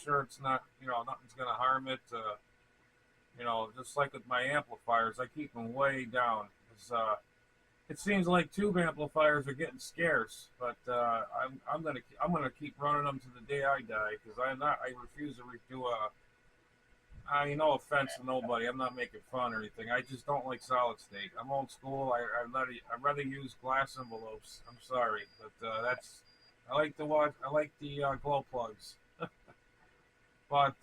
sure it's not, nothing's gonna harm it. Just like with my amplifiers, I keep them way down. 'Cause, it seems like tube amplifiers are getting scarce, but I'm gonna keep running them to the day I die because I refuse to do a. No offense to nobody. I'm not making fun or anything. I just don't like solid state. I'm old school. I'd rather use glass envelopes. I'm sorry, but that's. I like the watch. I like the glow plugs, but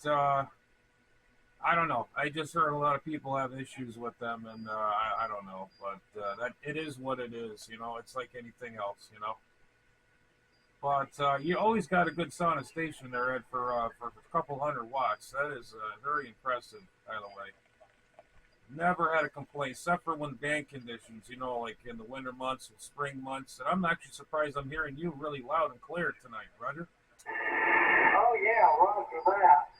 I don't know. I just heard a lot of people have issues with them, and I don't know. But that it is what it is. It's like anything else. But you always got a good sound station there, Ed, for a couple hundred watts. That is very impressive, by the way. Never had a complaint, except for when band conditions, like in the winter months and spring months. And I'm actually surprised I'm hearing you really loud and clear tonight, Roger. Oh, yeah, Roger that.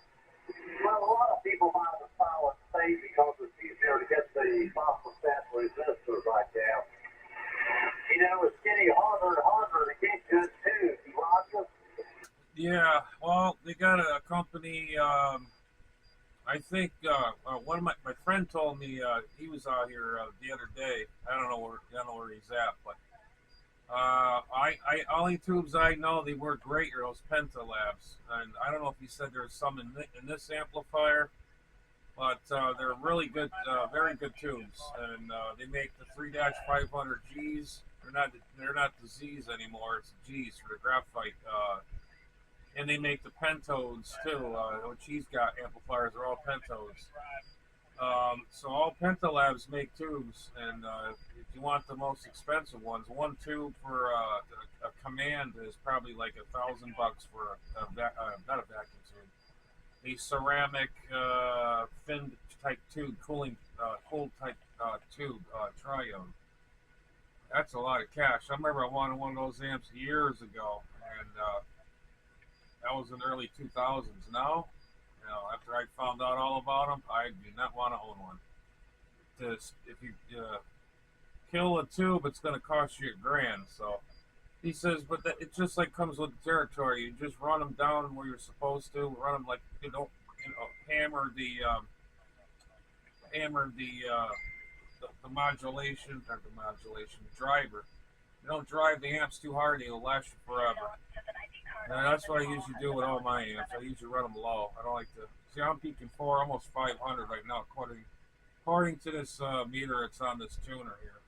Well, a lot of people buy the solid state because it's easier to get the phosphorescent resistors like that. It's getting harder and harder to get good too, Roger. Yeah, well, they got a company. I think one of my friend told me he was out here the other day. I don't know where he's at, but I only tubes I know they work great are those Penta Labs, and I don't know if he said there's some in this amplifier, but they're really good, very good tubes, and they make the 3-500 Gs. They're not the Zs anymore. It's the Gs for the graphite. And they make the pentodes too, which he's got amplifiers are all pentodes. So all Pentalabs make tubes, and if you want the most expensive ones, one tube for a command is probably like $1,000 for not a vacuum tube, a ceramic fin type tube, cold type tube triode. That's a lot of cash. I remember I wanted one of those amps years ago, and that was in the early 2000s. Now, after I found out all about them, I do not want to own one. If you kill a tube, it's going to cost you $1,000. So he says, but it just like comes with the territory. You just run them down where you're supposed to. Run them like hammer the modulation or the modulation driver. You don't drive the amps too hard; it'll last you forever. And that's what I usually do with all my amps. I usually run them low. I don't like to see. I'm peaking almost 500 right now, according to this meter that's on this tuner here.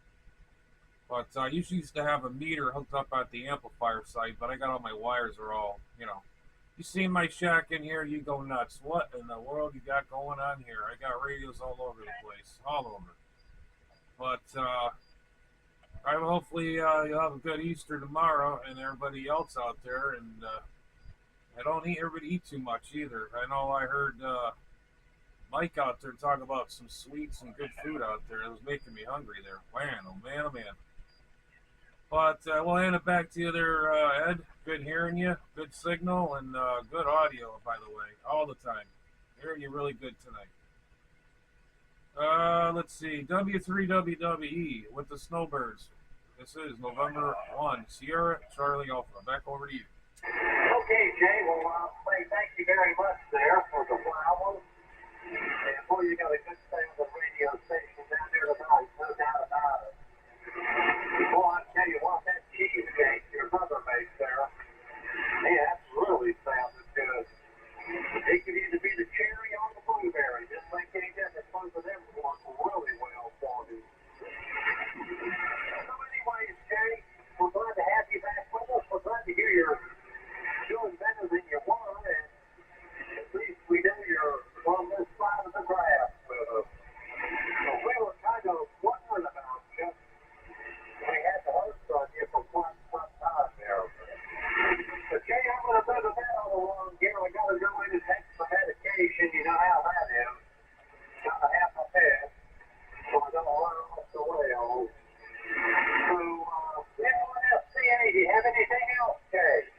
But I usually used to have a meter hooked up at the amplifier side, but I got all my wires are all. You see my shack in here, you go nuts. What in the world you got going on here? I got radios all over the place, all over. But hopefully you'll have a good Easter tomorrow, and everybody else out there. And I don't everybody eat too much either. I know I heard Mike out there talk about some sweets and good food out there. It was making me hungry there. Man, oh man, oh man. But we'll hand it back to you there, Ed. Good hearing you, good signal, and good audio, by the way, all the time. Hearing you really good tonight. Let's see, W3WWE with the Snowbirds. This is November 1, Sierra Charlie Alpha. Back over to you. Okay, Jay, well, I'll say thank you very much there for the flowers. And boy, you got a good sound of radio station down there tonight, no doubt about it. Boy, I tell you what, that cheesecake your mother makes there, man, that's really sounded good. It could either be the cherry or the blueberry, just like they did. Both of them work really well for me. So anyways, Jay, we're glad to have you back with us. We're glad to hear you're doing better than you were, and at least we know you're on this side of the grass with us. So we were kind of wondering about you. We had the host on you for quite some time there. But Jay, I'm going to move that all along here. We got to go in and take some medication. You know how that is. Got to have my head. So I don't run off the rails. So, N1FCA, do you have anything else, Jay?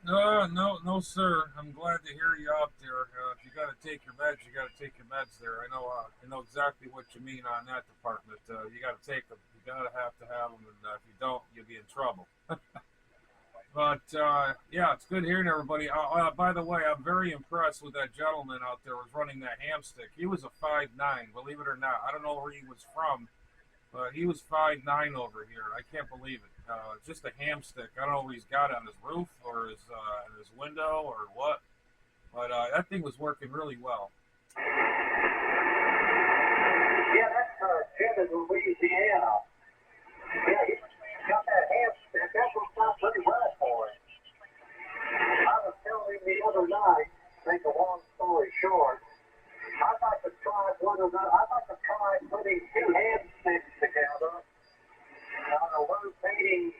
No, sir. I'm glad to hear you out there. If you got to take your meds, you got to take your meds there. I know exactly what you mean on that department. You got to take them. You got to have them, and if you don't, you'll be in trouble. But yeah, it's good hearing everybody. By the way, I'm very impressed with that gentleman out there who was running that ham stick. He was a 5'9", believe it or not. I don't know where he was from, but he was 5'9" over here. I can't believe it. Just a ham stick. I don't know what he's got on his roof or his window or what, but that thing was working really well. Yeah, that's Jim in Louisiana. Yeah, he got that ham stick. That worked out pretty well for him. I was telling him the other night, make a long story short, I'd like to try putting two hand sticks together on a rotating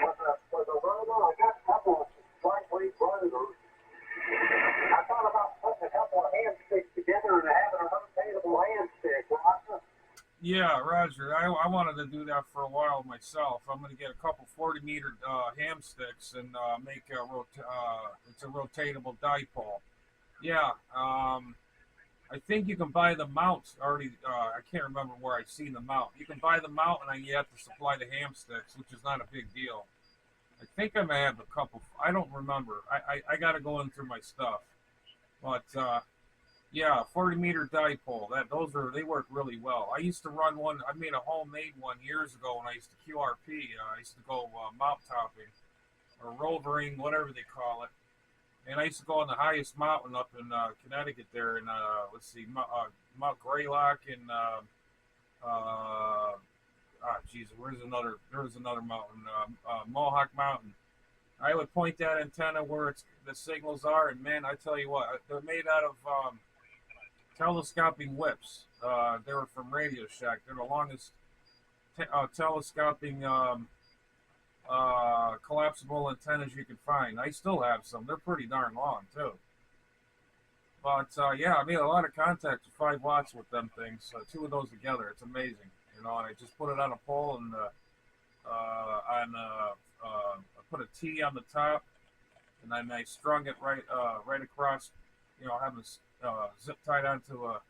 with a rotor. I got a couple of lightweight rotors. I thought about putting a couple of hand sticks together and having a rotatable hand stick. Yeah, Roger. I wanted to do that for a while myself. I'm going to get a couple 40-meter ham sticks and make it's a rotatable dipole. Yeah, I think you can buy the mounts already. I can't remember where I've seen the mount. You can buy the mount, and then you have to supply the ham sticks, which is not a big deal. I think I may have a couple. I don't remember. I got to go in through my stuff. But yeah, 40-meter dipole. They work really well. I used to run one. I made a homemade one years ago when I used to QRP. I used to go mount topping or rovering, whatever they call it. And I used to go on the highest mountain up in Connecticut there, and let's see, Mount Greylock and there's another mountain, Mohawk Mountain. I would point that antenna where the signals are, and man, I tell you what, they're made out of telescoping whips. They were from Radio Shack. They're the longest telescoping collapsible antennas you can find. I still have some. They're pretty darn long too. But yeah, I made a lot of contacts with 5 watts with them things. Two of those together, it's amazing. And I just put it on a pole and I put a T on the top, and then I strung it right across. Having zip tied onto a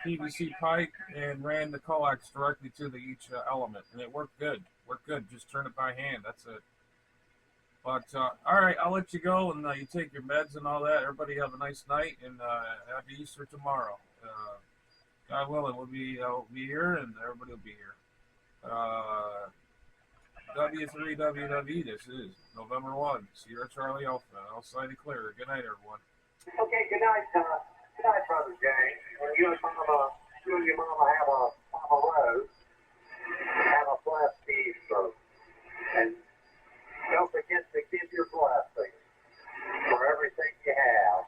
PVC pipe and ran the coax directly to each element, and it worked good. Just turn it by hand. That's it. But all right, I'll let you go, and you take your meds and all that. Everybody have a nice night, and happy Easter tomorrow. God willing, we'll be here, and everybody will be here. W3WW. This is November 1. Sierra Charlie Alpha. Outside and clear. Good night, everyone. Okay, good night, Brother James. When you and your mama have a rose, have a blessed Easter. And don't forget to give your blessing for everything you have.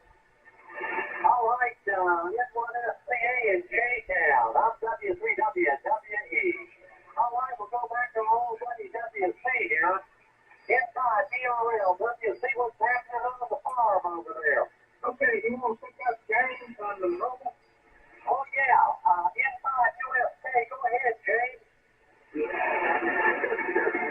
All right, N1SCA in J-Town. I'm W3WWE. All right, we'll go back to old buddy WC here. Inside DRL, WC, what's happening on the farm over there? Okay, you want to pick up James on the mobile? Oh, yeah. Inside USK, go ahead, James.